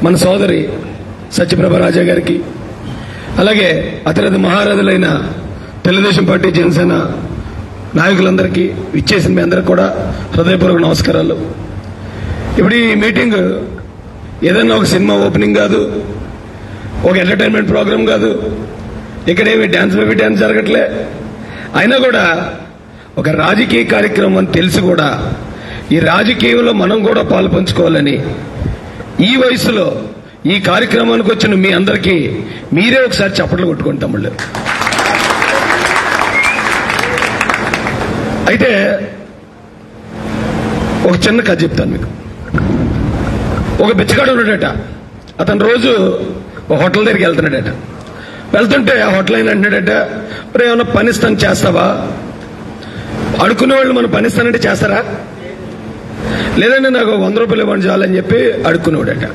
మన సోదరి సత్యప్రభ రాజా గారికి, అలాగే అతిరథ మహారథులైన తెలుగుదేశం పార్టీ జనసేన నాయకులందరికీ, ఇచ్చేసిన మీ అందరికి కూడా హృదయపూర్వక నమస్కారాలు. ఇప్పుడు ఈ మీటింగ్ ఏదన్నా ఒక సినిమా ఓపెనింగ్ కాదు, ఒక ఎంటర్టైన్మెంట్ ప్రోగ్రాం కాదు, ఇక్కడేమి డ్యాన్స్ బేబీ డ్యాన్స్ జరగట్లే. అయినా కూడా ఒక రాజకీయ కార్యక్రమం అని తెలిసి కూడా ఈ రాజకీయంలో మనం కూడా పాలు పంచుకోవాలని ఈ వయసులో ఈ కార్యక్రమానికి వచ్చిన మీ అందరికీ మీరే ఒకసారి చప్పట్లు కొట్టుకోండి తమ్ముళ్ళు. అయితే ఒక చిన్న కథ చెప్తాను మీకు. ఒక బిచ్చగాడు ఉన్నాడట. అతను రోజు ఒక హోటల్ దగ్గరికి వెళ్తున్నాడట. వెళ్తుంటే ఆ హోటల్ అయిన అంటున్నాడట, మరి ఏమన్నా పనిస్తాను చేస్తావా? అడుక్కునే వాళ్ళు మనం పనిస్తానంటే చేస్తారా? లేదంటే నాకు 100 రూపాయలు ఇవ్వండి చాలని చెప్పి అడుక్కునేవాడట.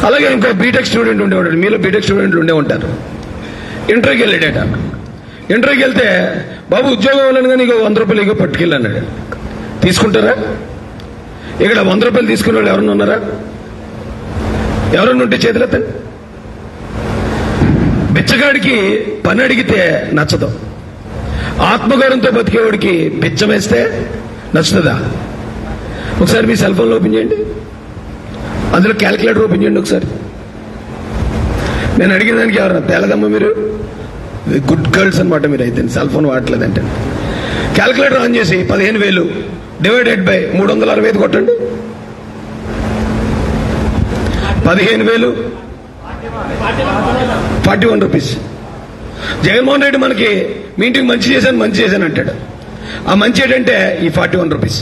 అలాగే ఇంకో బీటెక్ స్టూడెంట్ ఉండేవాడు. మీలో బీటెక్ స్టూడెంట్లు ఉండే ఉంటారు. ఇంటర్వ్యూకి వెళ్ళాడట. ఇంటర్వ్యూకి వెళ్తే, బాబు ఉద్యోగం ఇవ్వాలని నీకు 100 రూపాయలు ఇగో పట్టుకెళ్ళన్నాడు. తీసుకుంటారా? ఇక్కడ 100 రూపాయలు తీసుకునే వాళ్ళు ఎవరన్నా ఉన్నారా? ఎవరన్నా ఉంటే చేతులెత్తండి. బిచ్చగాడికి పని అడిగితే నచ్చదు. ఆత్మగౌరవంతో బతికేవాడికి బిచ్చం వేస్తే నచ్చుతుందా? ఒకసారి మీ సెల్ ఫోన్లో ఓపెన్ చేయండి, అందులో క్యాలిక్యులేటర్ ఓపెన్ చేయండి ఒకసారి. నేను అడిగిన దానికి ఎవరన్నా తేలదమ్మా, మీరు గుడ్ గర్ల్స్ అనమాట మీరు. అయితే సెల్ ఫోన్ వాడలేదంటే క్యాలిక్యులేటర్ ఆన్ చేసి 15,000 డివైడెడ్ బై 365 కొట్టండి. 15,000 41 రూపీస్. జగన్మోహన్ రెడ్డి మనకి మీ ఇంటికి మంచి చేశాను అంటాడు. ఆ మంచి ఏంటంటే ఈ 41 రూపీస్.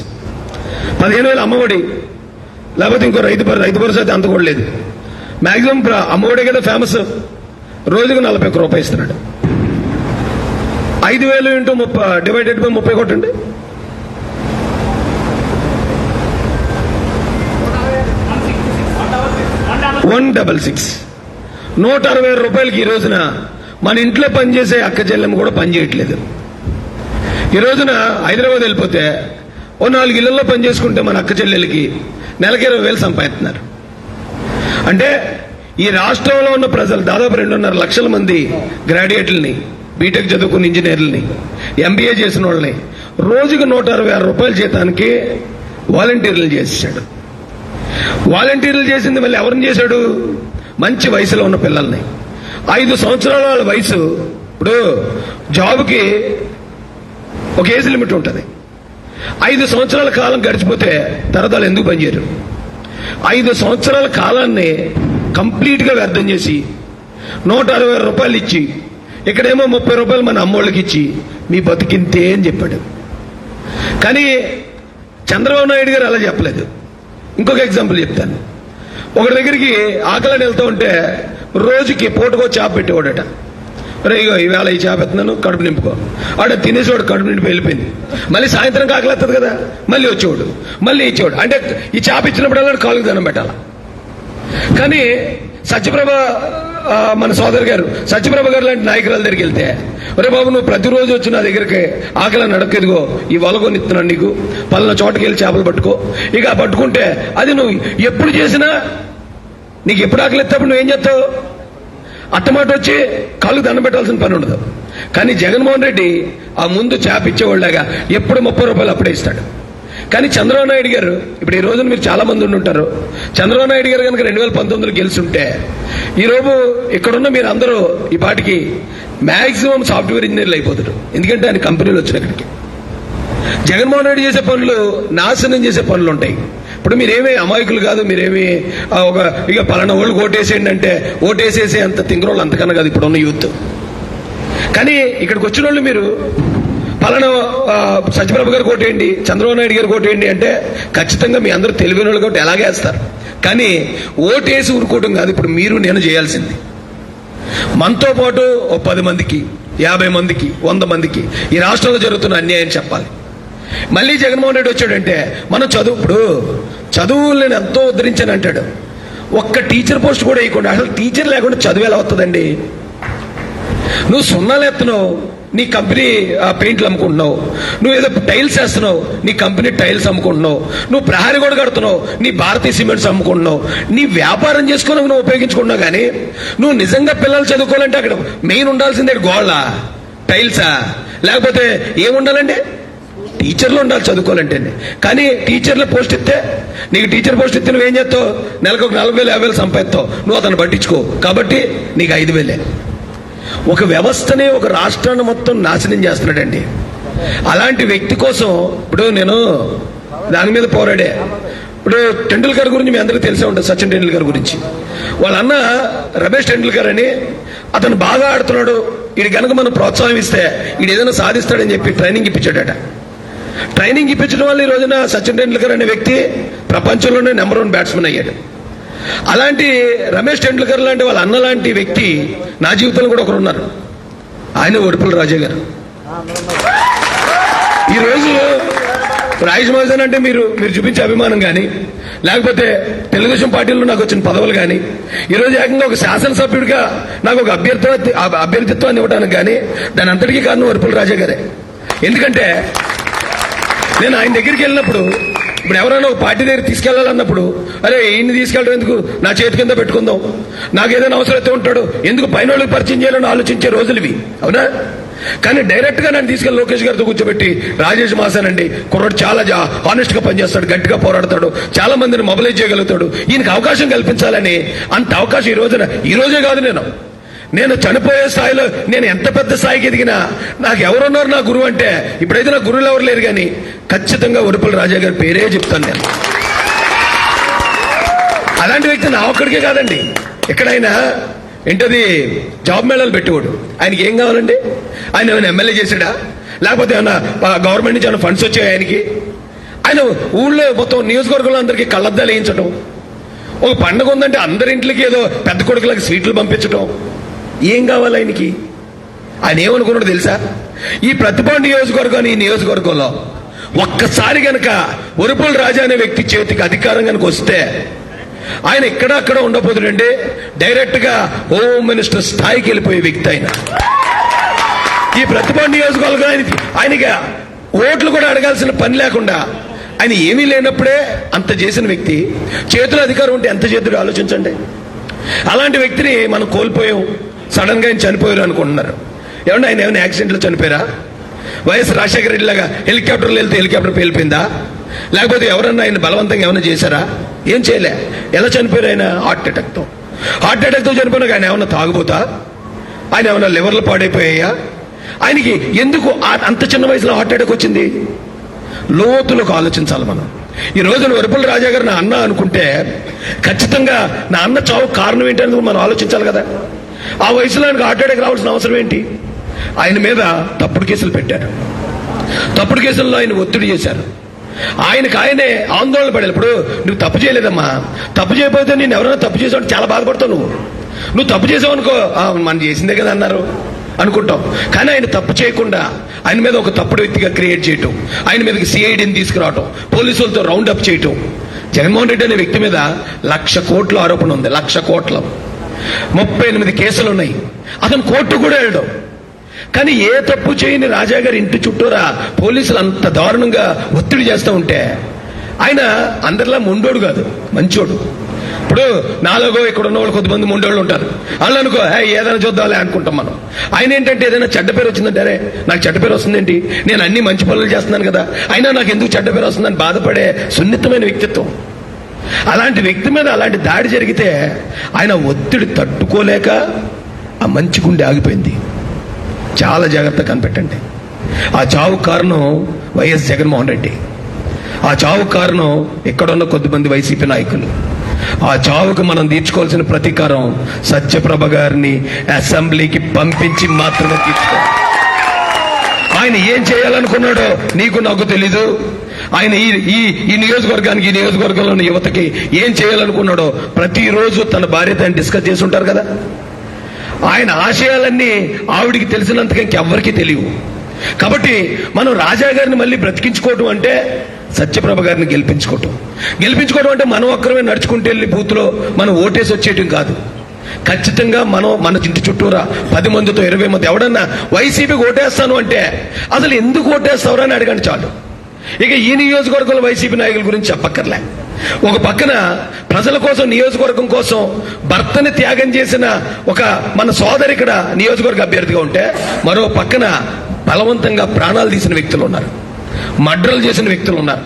15,000 అమ్మఒడి, లేకపోతే ఇంకో రైతు భరోసా అయితే అంత కూడా లేదు. మాక్సిమం అమ్మఒడే కదా ఫేమస్. రోజుకు 41 రూపాయలు ఇస్తున్నాడు. 5,000 ఇంటూ 30 డివైడెడ్ బై 30 కొట్టండి. 166. 160 రూపాయలకి ఈ రోజున మన ఇంట్లో పనిచేసే అక్క చెల్లెమ్మ కూడా పనిచేయట్లేదు. ఈ రోజున హైదరాబాద్ వెళ్ళిపోతే ఓ 4 ఇళ్లలో పనిచేసుకుంటే మన అక్క చెల్లెలకి నెలకి 20,000 సంపాదిస్తున్నారు. అంటే ఈ రాష్ట్రంలో ఉన్న ప్రజలు దాదాపు 2.5 లక్షల మంది గ్రాడ్యుయేట్లని, బీటెక్ చదువుకున్న ఇంజనీర్లని, ఎంబీఏ చేసిన వాళ్ళని రోజుకు 166 రూపాయల జీతానికి వాలంటీర్లు చేసేసాడు. వాలంటీర్లు చేసింది మళ్ళీ ఎవరిని చేశాడు? మంచి వయసులో ఉన్న పిల్లల్ని. 5 సంవత్సరాల వాళ్ళ వయసు. ఇప్పుడు జాబ్కి ఒక ఏజ్ లిమిట్ ఉంటుంది. 5 సంవత్సరాల కాలం గడిచిపోతే తర్వాత వాళ్ళు ఎందుకు పనిచేయరు? 5 సంవత్సరాల కాలాన్ని కంప్లీట్ గా వ్యర్థం చేసి 160 రూపాయలు ఇచ్చి, ఇక్కడేమో 30 రూపాయలు మన అమ్మోళ్ళకి ఇచ్చి మీ బతికింతే అని చెప్పాడు. కానీ చంద్రబాబు నాయుడు గారు అలా చెప్పలేదు. ఇంకొక ఎగ్జాంపుల్ చెప్తాను. ఒకరి దగ్గరికి ఆకలిని వెళ్తూ ఉంటే రోజుకి పూటకో చేప పెట్టేవాడట. రే ఇగో ఈవేళ ఈ చేప ఎత్తున్నాను, కడుపు నింపుకో. ఆడ తినేసేవాడు, కడుపు నింపి వెళ్ళిపోయింది. మళ్ళీ సాయంత్రం ఆకలి వస్తుంది కదా, మళ్ళీ వచ్చేవాడు, మళ్ళీ ఇచ్చేవాడు. అంటే ఈ చేప ఇచ్చినప్పుడల్లా కాలుకి దండం పెట్టాల. కానీ సత్యప్రభ మన సోదరు గారు, సత్యప్రభ గారు లాంటి నాయకురాల దగ్గరికి వెళ్తే, ఒరే బాబు నువ్వు ప్రతిరోజు వచ్చి నా దగ్గరికి ఆకలి నడకెదిగో, ఈ వలగొని ఇస్తున్నాను నీకు, పలానా చోటకి వెళ్ళి చేపలు పట్టుకో. ఇక పట్టుకుంటే అది నువ్వు ఎప్పుడు చేసినా నీకు ఎప్పుడు ఆకలి ఎత్తప్పుడు నువ్వేం చేస్తావు? అట్టమాట వచ్చి కాళ్ళకు దండం పెట్టాల్సిన పని ఉండదు. కానీ జగన్మోహన్ రెడ్డి ఆ ముందు చేప ఇచ్చేవాళ్ళగా ఎప్పుడు 30 రూపాయలు అప్పుడే ఇస్తాడు. కానీ చంద్రబాబు నాయుడు గారు, ఇప్పుడు ఈ రోజున మీరు చాలా మంది ఉంటారు, చంద్రబాబు నాయుడు గారు కనుక 2019లో గెలుచుంటే ఈరోజు ఇక్కడున్న మీరు అందరూ ఈ పాటికి మాక్సిమం సాఫ్ట్వేర్ ఇంజనీర్లు అయిపోతారు. ఎందుకంటే ఆయన కంపెనీలు వచ్చిన ఇక్కడికి. జగన్మోహన్ రెడ్డి చేసే పనులు నాశనం చేసే పనులు ఉంటాయి. ఇప్పుడు మీరేమీ అమాయకులు కాదు, మీరేమీ ఇక పలానా వాళ్ళు ఓటేసేయండి అంటే ఓటేసేసే అంత తింగరోళ్ళు అంతకన్నా కాదు ఇప్పుడున్న యూత్. కానీ ఇక్కడికి వచ్చిన వాళ్ళు మీరు పలానా సత్యప్రభ గారు కోటేయండి, చంద్రబాబు నాయుడు గారు కోటేయండి అంటే ఖచ్చితంగా మీ అందరూ తెలివైన వాళ్ళు కాబట్టి ఎలాగే వేస్తారు. కానీ ఓటేసి ఊరుకోవడం కాదు ఇప్పుడు మీరు నేను చేయాల్సింది. మనతో పాటు ఓ 10 మందికి, 50 మందికి, 100 మందికి ఈ రాష్ట్రంలో జరుగుతున్న అన్యాయం చెప్పాలి. మళ్ళీ జగన్మోహన్ రెడ్డి వచ్చాడంటే మనం చదువులు నేను ఎంతో ఉద్ధరించాను అంటాడు. ఒక్క టీచర్ పోస్ట్ కూడా వేయకుండా, అసలు టీచర్ లేకుండా చదువు ఎలా వస్తుందండి? నువ్వు 0 ఎత్తున్నావు, నీ కంపెనీ పెయింట్లు అమ్ముకుంటున్నావు, నువ్వు ఏదో టైల్స్ వేస్తున్నావు, నీ కంపెనీ టైల్స్ అమ్ముకుంటున్నావు, నువ్వు ప్రహారీ కూడా కడుతున్నావు, నీ భారతీయ సిమెంట్స్ అమ్ముకుంటున్నావు, నీ వ్యాపారం చేసుకుని నువ్వు ఉపయోగించుకుంటున్నావు. కానీ నువ్వు నిజంగా పిల్లలు చదువుకోవాలంటే అక్కడ మెయిన్ ఉండాల్సిందే గోళ్ళ టైల్సా, లేకపోతే ఏముండాలండి? టీచర్లు ఉండాలి చదువుకోవాలంటే. కానీ టీచర్ల పోస్ట్ ఇస్తే, నీకు టీచర్ పోస్ట్ ఇస్తే నువ్వేం చేస్తావు? నెలకు ఒక 40,000 50,000 సంపాదిస్తావు, నువ్వు అతను పట్టించుకో, కాబట్టి నీకు 5,000. ఒక వ్యవస్థని, ఒక రాష్ట్రాన్ని మొత్తం నాశనం చేస్తున్నాడండి. అలాంటి వ్యక్తి కోసం ఇప్పుడు నేను దాని మీద పోరాడే. ఇప్పుడు టెండూల్కర్ గురించి మీ అందరికీ తెలిసే ఉంటుంది, సచిన్ టెండూల్కర్ గురించి. వాళ్ళ అన్న రమేష్ టెండూల్కర్ అని, అతను బాగా ఆడుతున్నాడు, వీడి కనుక మనం ప్రోత్సాహం ఇస్తే వీడు ఏదైనా సాధిస్తాడని చెప్పి ట్రైనింగ్ ఇప్పించాడట. ట్రైనింగ్ ఇప్పించడం వల్ల ఈ రోజున సచిన్ టెండూల్కర్ అనే వ్యక్తి ప్రపంచంలోనే నెంబర్ 1 బ్యాట్స్మెన్ అయ్యాడు. అలాంటి రమేష్ టెండూల్కర్ లాంటి వాళ్ళ అన్న లాంటి వ్యక్తి నా జీవితంలో కూడా ఒకరు ఉన్నారు, ఆయన వడుపుల రాజా గారు. ఈరోజు రాయిష్ మహజన్ అంటే మీరు చూపించే అభిమానం కానీ, లేకపోతే తెలుగుదేశం పార్టీలో నాకు వచ్చిన పదవులు కానీ, ఈరోజు ఏకంగా ఒక శాసనసభ్యుడిగా నాకు ఒక అభ్యర్థిత్వాన్ని ఇవ్వడానికి కానీ దాని అంతటికీ కారణం వడుపుల రాజా గారే. ఎందుకంటే నేను ఆయన దగ్గరికి వెళ్ళినప్పుడు, ఇప్పుడు ఎవరైనా ఒక పార్టీ దగ్గర తీసుకెళ్లాలన్నప్పుడు, అరే ఈయన్ని తీసుకెళ్ళడం ఎందుకు, నా చేతి కింద పెట్టుకుందాం, నాకు ఏదైనా అవసరం అయితే ఉంటాడు, ఎందుకు పైన వాళ్ళకి పరిచయం చేయాలని ఆలోచించే రోజులు ఇవి, అవునా? కానీ డైరెక్ట్ గా నన్ను తీసుకెళ్లి లోకేష్ గారితో కూర్చోబెట్టి, రాజేష్ మాసానండి కుర్రాడు చాలా హానెస్ట్ గా పనిచేస్తాడు, గట్టిగా పోరాడతాడు, చాలా మందిని మొబిలైజ్ చేయగలుగుతాడు, ఈయనకి అవకాశం కల్పించాలని, అంత అవకాశం ఈ రోజే కాదు, నేను చనిపోయే స్థాయిలో నేను ఎంత పెద్ద స్థాయికి ఎదిగినా నాకు ఎవరున్నారు నా గురువు అంటే, ఇప్పుడైతే నా గురువులు ఎవరు లేరు, కానీ ఖచ్చితంగా వడుపుల రాజా గారి పేరే చెప్తాను నేను. అలాంటి వ్యక్తి నా ఒక్కడికే కాదండి, ఎక్కడైనా ఏంటది జాబ్ మేళాలు పెట్టేవాడు. ఆయనకి ఏం కావాలండి? ఆయన ఏమైనా ఎమ్మెల్యే చేశాడా, లేకపోతే ఏమన్నా గవర్నమెంట్ నుంచి ఏమైనా ఫండ్స్ వచ్చాయి ఆయనకి? ఆయన ఊళ్ళో మొత్తం నియోజకవర్గంలో అందరికీ కళ్ళద్దాలు వేయించడం, ఒక పండుగ ఉందంటే అందరింట్లకి ఏదో పెద్ద కొడుకులకి స్వీట్లు పంపించడం, ఏం కావాలి ఆయనకి? ఆయన ఏమనుకున్నాడు తెలుసా? ఈ ప్రతిభా నియోజకవర్గం, ఈ నియోజకవర్గంలో ఒక్కసారి గనక వడుపుల రాజా అనే వ్యక్తి చేతికి అధికారం కనుక వస్తే ఆయన ఎక్కడక్కడ ఉండబోతుందంటే డైరెక్ట్ గా హోమ్ మినిస్టర్ స్థాయికి వెళ్ళిపోయే వ్యక్తి ఆయన. ఈ ప్రతిభా నియోజకవర్గం ఆయనకి ఓట్లు కూడా అడగాల్సిన పని లేకుండా, ఆయన ఏమీ లేనప్పుడే అంత చేసిన వ్యక్తి చేతుల అధికారం ఉంటే ఎంత చేతుడు ఆలోచించండి. అలాంటి వ్యక్తిని మనం కోల్పోయాం. సడన్ గా ఆయన చనిపోయారు అనుకుంటున్నారు. ఏమన్నా ఆయన ఏమైనా యాక్సిడెంట్లో చనిపోయారా? వైఎస్ రాజశేఖర రెడ్డి లాగా హెలికాప్టర్లో వెళ్తే హెలికాప్టర్ పేలిపోయిందా? లేకపోతే ఎవరన్నా ఆయన బలవంతంగా ఏమైనా చేశారా? ఏం చేయలే. ఎలా చనిపోయారు ఆయన? హార్ట్ అటాక్తో చనిపోయినాక ఆయన ఏమన్నా తాగుబోతా? ఆయన ఏమన్నా లివర్లు పాడైపోయాయా? ఆయనకి ఎందుకు అంత చిన్న వయసులో హార్ట్ అటాక్ వచ్చింది? లోతులకు ఆలోచించాలి మనం. ఈ రోజున వడుపుల రాజా గారు నా అన్న అనుకుంటే ఖచ్చితంగా నా అన్న చావు కారణం ఏంటనేది మనం ఆలోచించాలి కదా. ఆ వయసులో ఆయనకు హార్ట్ అటాక్ రావాల్సిన అవసరం ఏంటి? ఆయన మీద తప్పుడు కేసులు పెట్టారు, తప్పుడు కేసుల్లో ఆయన ఒత్తిడి చేశారు, ఆయనే ఆందోళన పడాలి. ఇప్పుడు నువ్వు తప్పు చేయలేదమ్మా, తప్పు చేయకపోతే నేను ఎవరైనా తప్పు చేసావు చాలా బాధపడతావు. నువ్వు తప్పు చేసావు అనుకో, మనం చేసిందే కదా అన్నారు అనుకుంటాం. కానీ ఆయన తప్పు చేయకుండా ఆయన మీద ఒక తప్పుడు వ్యక్తిగా క్రియేట్ చేయటం, ఆయన మీదకి సిఐడిని తీసుకురావటం, పోలీసులతో రౌండ్ అప్ చేయటం. జగన్మోహన్ రెడ్డి అనే వ్యక్తి మీద 1,00,000 కోట్ల ఆరోపణ ఉంది, 1,00,000 కోట్ల, 38 కేసులు ఉన్నాయి. అతను కోర్టు కూడా వెళ్ళడం. కానీ ఏ తప్పు చేయని రాజా గారి ఇంటి చుట్టూరా పోలీసులు అంత దారుణంగా ఒత్తిడి చేస్తూ ఉంటే ఆయన అందరిలా మొండోడు కాదు, మంచోడు. ఇప్పుడు నాలుగో ఇక్కడ ఉన్న వాళ్ళు కొంతమంది మొండోళ్ళు ఉంటారు, వాళ్ళు అనుకో ఏదైనా చూద్దాంలే అనుకుంటాం మనం. ఆయన ఏంటంటే ఏదైనా చెడ్డ పేరు వచ్చిందంటే, అరే నాకు చెడ్డ పేరు వస్తుందేంటి, నేను అన్ని మంచి పనులు చేస్తున్నాను కదా, అయినా నాకు ఎందుకు చెడ్డ పేరు వస్తుందని బాధపడే సున్నితమైన వ్యక్తిత్వం. అలాంటి వ్యక్తి మీద అలాంటి దాడి జరిగితే ఆయన ఒత్తిడి తట్టుకోలేక ఆ మంచి గుండె ఆగిపోయింది. చాలా జాగ్రత్తగా కనిపెట్టండి. ఆ చావు కారణం వైఎస్ జగన్మోహన్ రెడ్డి, ఆ చావు కారణం ఇక్కడున్న కొద్దిమంది వైసీపీ నాయకులు. ఆ చావుకు మనం తీర్చుకోవాల్సిన ప్రతీకారం సత్యప్రభ గారిని అసెంబ్లీకి పంపించి మాత్రమే తీర్చుకోవాలి. ఆయన ఏం చేయాలనుకున్నాడో నీకు నాకు తెలీదు. ఆయన ఈ నియోజకవర్గానికి, ఈ నియోజకవర్గంలోని యువతకి ఏం చేయాలనుకున్నాడో ప్రతిరోజు తన భార్యతో ఆయన డిస్కస్ చేసి ఉంటారు కదా. ఆయన ఆశయాలన్నీ ఆవిడికి తెలిసినంతగా ఇంకెవ్వరికీ తెలియవు. కాబట్టి మనం రాజా గారిని మళ్ళీ బ్రతికించుకోవటం అంటే సత్యప్రభ గారిని గెలిపించుకోవటం అంటే మనం ఒక్కరమే నడుచుకుంటూ వెళ్ళి బూత్లో మనం ఓటేసి వచ్చేయటం కాదు. ఖచ్చితంగా మన ఇంటి చుట్టూరా 10 మందితో 20 మంది ఎవడన్నా వైసీపీకి ఓటేస్తాను అంటే అసలు ఎందుకు ఓటేస్తావురా అని అడగండి చాలు. ఇక ఈ నియోజకవర్గంలో వైసీపీ నాయకుల గురించి చెప్పక్కర్లే. ఒక పక్కన ప్రజల కోసం, నియోజకవర్గం కోసం భర్తని త్యాగం చేసిన ఒక మన సోదరి ఇక్కడ నియోజకవర్గ అభ్యర్థిగా ఉంటే, మరో పక్కన బలవంతంగా ప్రాణాలు తీసిన వ్యక్తులు ఉన్నారు, మర్డర్లు చేసిన వ్యక్తులు ఉన్నారు.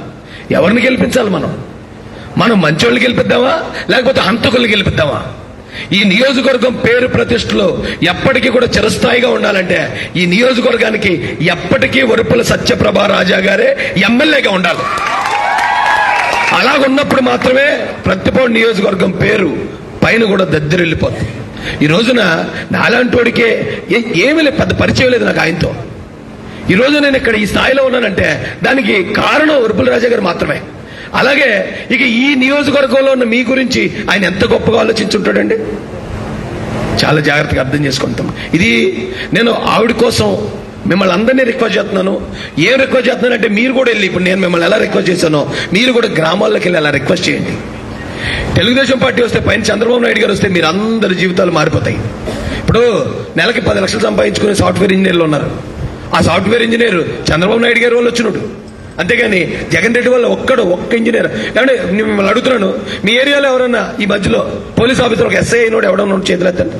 ఎవరిని గెలిపించాలి? మనం మంచోళ్ళని గెలిపిద్దామా లేకపోతే హంతకుల్ని గెలిపిద్దామా? ఈ నియోజకవర్గం పేరు ప్రతిష్టలో ఎప్పటికీ కూడా చిరస్థాయిగా ఉండాలంటే ఈ నియోజకవర్గానికి ఎప్పటికీ వరుపుల సత్యప్రభ రాజా గారే ఎమ్మెల్యేగా ఉండాలి. అలాగున్నప్పుడు మాత్రమే ప్రతిపాడు నియోజకవర్గం పేరు పైన కూడా దద్దరిల్లిపోతుంది. ఈ రోజున నాలాంటోడికే ఏమీ లేదు, పెద్ద పరిచయం లేదు నాకు ఆయనతో. ఈ రోజు నేను ఇక్కడ ఈ స్థాయిలో ఉన్నానంటే దానికి కారణం వరుపుల రాజా గారు మాత్రమే. అలాగే ఇక ఈ నియోజకవర్గంలో ఉన్న మీ గురించి ఆయన ఎంత గొప్పగా ఆలోచించుంటాడండి. చాలా జాగ్రత్తగా అర్థం చేసుకుంటాం. ఇది నేను ఆవిడ కోసం మిమ్మల్ని అందరినీ రిక్వెస్ట్ చేస్తున్నాను. ఏం రిక్వెస్ట్ చేస్తున్నానంటే మీరు కూడా వెళ్ళి, ఇప్పుడు నేను మిమ్మల్ని ఎలా రిక్వెస్ట్ చేశానో మీరు కూడా గ్రామాల్లోకి వెళ్ళి అలా రిక్వెస్ట్ చేయండి. తెలుగుదేశం పార్టీ వస్తే, పైన చంద్రబాబు నాయుడు గారు వస్తే మీరు అందరి జీవితాలు మారిపోతాయి. ఇప్పుడు నెలకి 10 లక్షలు సంపాదించుకునే సాఫ్ట్వేర్ ఇంజనీర్లు ఉన్నారు. ఆ సాఫ్ట్వేర్ ఇంజనీర్ చంద్రబాబు నాయుడు గారి వాళ్ళు వచ్చినట్టు, అంతేగాని జగన్ రెడ్డి వల్ల ఒక్క ఇంజనీర్. ఏమంటే మిమ్మల్ని అడుగుతున్నాను, మీ ఏరియాలో ఎవరన్నా ఈ మధ్యలో పోలీస్ ఆఫీసర్ ఒక ఎస్ఐ అయినోడు ఎవడన్నా చేతులు ఎత్తండి.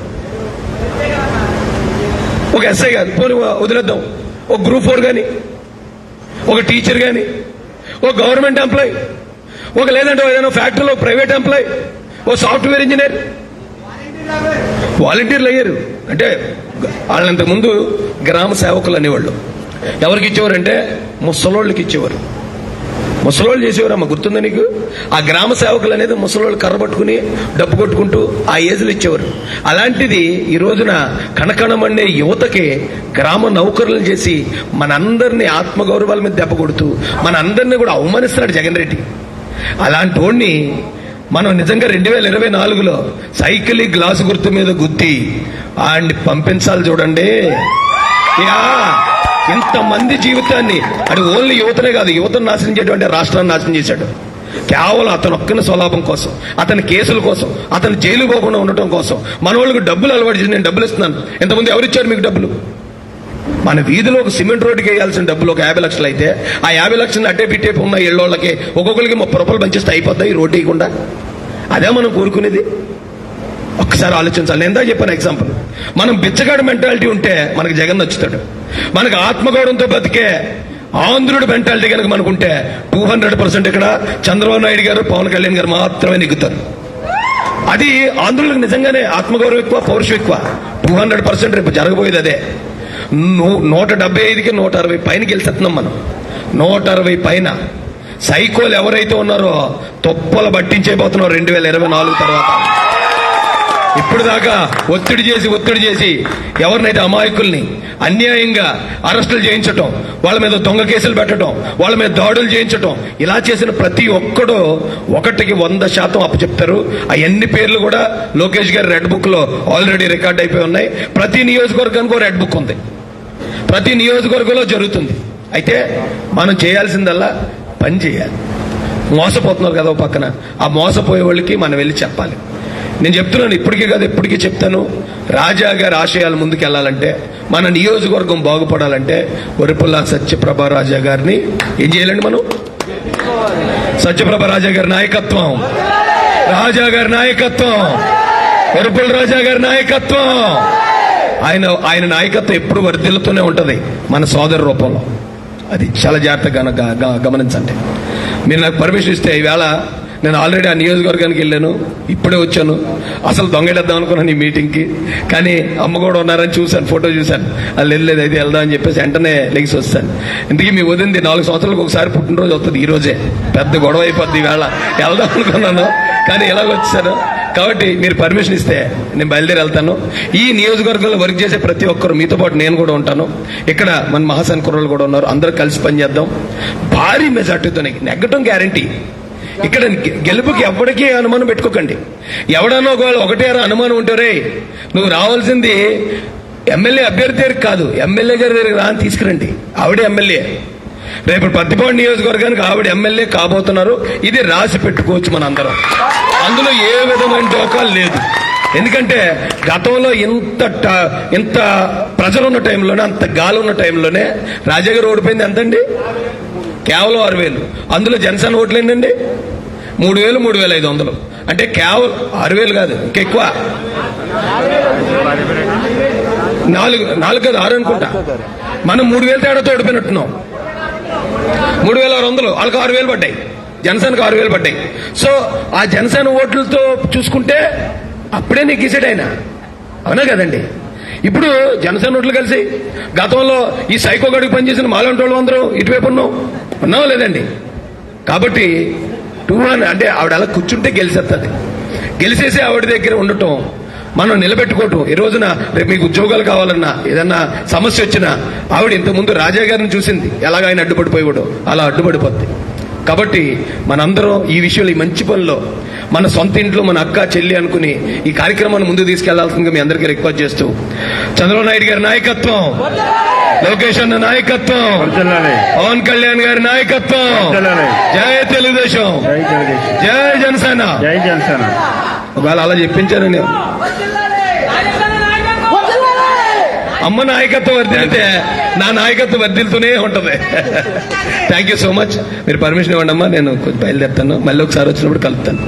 ఒక ఎస్ఐ కాదు, పోనీ వదిలేద్దాం, ఒక గ్రూప్ 4 కానీ, ఒక టీచర్ కానీ, ఒక గవర్నమెంట్ ఎంప్లాయ్, ఒక లేదంటే ఏదైనా ఫ్యాక్టరీలో ప్రైవేట్ ఎంప్లాయ్, ఓ సాఫ్ట్వేర్ ఇంజనీర్. వాలంటీర్లు అయ్యారు అంటే వాళ్ళంత ముందు గ్రామ సేవకులు అనేవాళ్ళు. ఎవరికి ఇచ్చేవారంటే ముసలోళ్ళకి ఇచ్చేవారు. ముసలోళ్ళు చేసేవారమ్మ, గుర్తుందా నీకు? ఆ గ్రామ సేవకులు అనేది ముసలోళ్ళు కర్ర పట్టుకుని డబ్బు కొట్టుకుంటూ ఆ ఏజ్లు ఇచ్చేవారు. అలాంటిది ఈ రోజున కణకణమనే యువతకి గ్రామ నౌకరులను చేసి మనందరినీ ఆత్మగౌరవాల మీద దెబ్బ కొడుతూ మనందరినీ కూడా అవమానిస్తున్నాడు జగన్ రెడ్డి. అలాంటి వాడిని మనం నిజంగా 2024లో సైకిల్ గ్లాసు గుర్తు మీద గుద్ది ఆయన్ని పంపించాలి. చూడండి, ఇంతమంది జీవితాన్ని అది ఓన్లీ యువతనే కాదు, యువతను నాశనం చేయడం రాష్ట్రాన్ని నాశనం చేశాడు. కేవలం అతను ఒక్కన స్వలాభం కోసం, అతని కేసుల కోసం, అతను జైలు పోకుండా ఉండటం కోసం మన వాళ్ళకి డబ్బులు అలవాటు చేసి, నేను డబ్బులు ఇస్తున్నాను. ఎంతమంది ఎవరిచ్చారు మీకు డబ్బులు? మన వీధిలో ఒక సిమెంట్ రోడ్డుకి వేయాల్సిన డబ్బులు ఒక 50 లక్షలు అయితే ఆ 50 లక్షలు అడ్డే పిట్టేపు ఉన్న ఇళ్ళోళ్ళకి ఒక్కొక్కరికి 30 రూపాయలు పంచిస్తే అయిపోతాయి రోడ్డు వేయకుండా. అదే మనం కోరుకునేది? ఒక్కసారి ఆలోచించాలి. నేను ఎందాక చెప్పాను ఎగ్జాంపుల్. మనం బిచ్చగాడు మెంటాలిటీ ఉంటే మనకు జగన్ నచ్చుతాడు. మనకు ఆత్మగౌరవంతో బతికే ఆంధ్రుడు మెంటాలిటీ కనుక మనకుంటే 200% ఇక్కడ చంద్రబాబు నాయుడు గారు, పవన్ కళ్యాణ్ గారు మాత్రమే నెగ్గుతారు. అది ఆంధ్రులకు నిజంగానే ఆత్మగౌరవం ఎక్కువ, పౌరుషం ఎక్కువ. 200% రేపు జరగబోయేది అదే. 175కి 160 పైన గెలిచేస్తున్నాం మనం. 160 పైన. సైకోలు ఎవరైతే ఉన్నారో తొప్పలు పట్టించేపోతున్నాం 2024 తర్వాత. ఇప్పుడు దాకా ఒత్తిడి చేసి ఎవరినైతే అమాయకుల్ని అన్యాయంగా అరెస్టులు చేయించటం, వాళ్ళ మీద దొంగ కేసులు పెట్టడం, వాళ్ళ మీద దాడులు చేయించటం, ఇలా చేసిన ప్రతి ఒక్కడు 100కి 100% అప్పచెప్తారు. అవన్నీ పేర్లు కూడా లోకేష్ గారి రెడ్ బుక్ లో ఆల్రెడీ రికార్డ్ అయిపోయి ఉన్నాయి. ప్రతి నియోజకవర్గానికి రెడ్ బుక్ ఉంది, ప్రతి నియోజకవర్గంలో జరుగుతుంది. అయితే మనం చేయాల్సిందల్లా పని చేయాలి. మోసపోతున్నారు కదా ఒక పక్కన, ఆ మోసపోయే వాళ్ళకి మనం వెళ్ళి చెప్పాలి. నేను చెప్తున్నాను, ఇప్పటికీ కాదు ఎప్పటికీ చెప్తాను, రాజా గారి ఆశయాలు ముందుకు వెళ్ళాలంటే, మన నియోజకవర్గం బాగుపడాలంటే వరుపుల సత్యప్రభ రాజా గారిని ఏం చేయాలండి మనం? సత్యప్రభ రాజా గారి నాయకత్వం, రాజా గారి నాయకత్వం, వరుపుల రాజా గారి నాయకత్వం, ఆయన నాయకత్వం ఎప్పుడు వర్ధిల్లుతూనే ఉంటది మన సోదరు రూపంలో. అది చాలా జాగ్రత్తగా గమనించండి. మీరు నాకు పర్మిషన్ ఇస్తే ఈవేళ నేను ఆల్రెడీ ఆ నియోజకవర్గానికి వెళ్ళాను, ఇప్పుడే వచ్చాను. అసలు దొంగలేద్దాం అనుకున్నాను ఈ మీటింగ్కి, కానీ అమ్మ కూడా ఉన్నారని చూశాను, ఫోటో చూశాను. వాళ్ళు వెళ్ళలేదు, అయితే వెళ్దాం అని చెప్పేసి వెంటనే లెగిసి వస్తాను. ఇందుకే మీ వదింది 4 సంవత్సరాలకు ఒకసారి పుట్టినరోజు అవుతుంది ఈ రోజే, పెద్ద గొడవ అయిపోద్ది. ఈవేళ వెళ్దాం అనుకున్నాను కానీ ఎలాగొచ్చాను. కాబట్టి మీరు పర్మిషన్ ఇస్తే నేను బయలుదేరి వెళ్తాను. ఈ నియోజకవర్గంలో వర్క్ చేసే ప్రతి ఒక్కరు, మీతో పాటు నేను కూడా ఉంటాను. ఇక్కడ మన మహాసన్ కుర్రలు కూడా ఉన్నారు, అందరూ కలిసి పనిచేద్దాం. భారీ మెజార్టీతో నెగ్గటం గ్యారంటీ. ఇక్కడ గెలుపుకి ఎవరికి అనుమానం పెట్టుకోకండి. ఎవడన్నా ఒకటే అనుమానం ఉంటారే, నువ్వు రావాల్సింది ఎమ్మెల్యే అభ్యర్థి దగ్గరికి కాదు, ఎమ్మెల్యే గారి దగ్గరికి రాని తీసుకురండి. ఆవిడే ఎమ్మెల్యే. రేపు పత్తిపాడు నియోజకవర్గానికి ఆవిడ ఎమ్మెల్యే కాబోతున్నారు. ఇది రాసి పెట్టుకోవచ్చు మనందరం, అందులో ఏ విధమైన డోకా లేదు. ఎందుకంటే గతంలో ఇంత ప్రెజర్ ఉన్న టైంలోనే, అంత గాలి ఉన్న టైంలోనే రాజా గారు ఓడిపోయింది ఎంతండి? కేవలం 6,000. అందులో జనసేన ఓట్లు ఏంటండి? 3,000, 3,500. అంటే కేవలం 6,000 కాదు, ఇంకెక్కువ. 4 కాదు, 6 అనుకుంటా. మనం 3,000 తేడాతో ఓడిపోయినట్టున్నాం. 3,600, వాళ్ళకి 6,000 పడ్డాయి, జనసేనకు 6,000 పడ్డాయి. సో ఆ జనసేన ఓట్లతో చూసుకుంటే అప్పుడే నీకు గీసాడు ఆయన, అవునా కదండి? ఇప్పుడు జనసేన ఓట్లు కలిసి గతంలో ఈ సైకో గడికి పనిచేసిన మాలాంటి వాళ్ళు అందరూ ఇటువైపు ఉన్నావా లేదండి? కాబట్టి 200 అంటే ఆవిడ అలా కూర్చుంటే గెలిచేస్తుంది. గెలిచేసి ఆవిడ దగ్గర ఉండటం, మనం నిలబెట్టుకోవటం. ఈ రోజున రేపు మీకు ఉద్యోగాలు కావాలన్నా, ఏదన్నా సమస్య వచ్చినా, ఆవిడ ఇంతకుముందు రాజా గారిని చూసింది, ఎలాగ ఆయన అడ్డుపడిపోయాడో అలా అడ్డుపడిపోద్ది. కాబట్టి మనందరం ఈ విషయంలో, ఈ మంచి పనిలో మన సొంత ఇంట్లో మన అక్క చెల్లి అనుకుని ఈ కార్యక్రమాన్ని ముందుకు తీసుకెళ్లాల్సిందిగా మీ అందరికీ రిక్వెస్ట్ చేస్తూ, చంద్రబాబు నాయుడు గారి నాయకత్వం, లోకేష్ అన్న నాయకత్వం, పవన్ కళ్యాణ్ గారి నాయకత్వం, జై తెలుగుదేశం, జై జనసేన. ఒకవేళ అలా చెప్పించానని అమ్మ నాయకత్వం వర్దిలితే నా నాయకత్వం వర్దిలుతూనే ఉంటది. Thank you so much. మీరు పర్మిషన్ ఇవ్వండి అమ్మా, నేను కొంచెం బయలుదేరుతాను, మళ్ళీ ఒకసారి వచ్చినప్పుడు కలుపుతాను.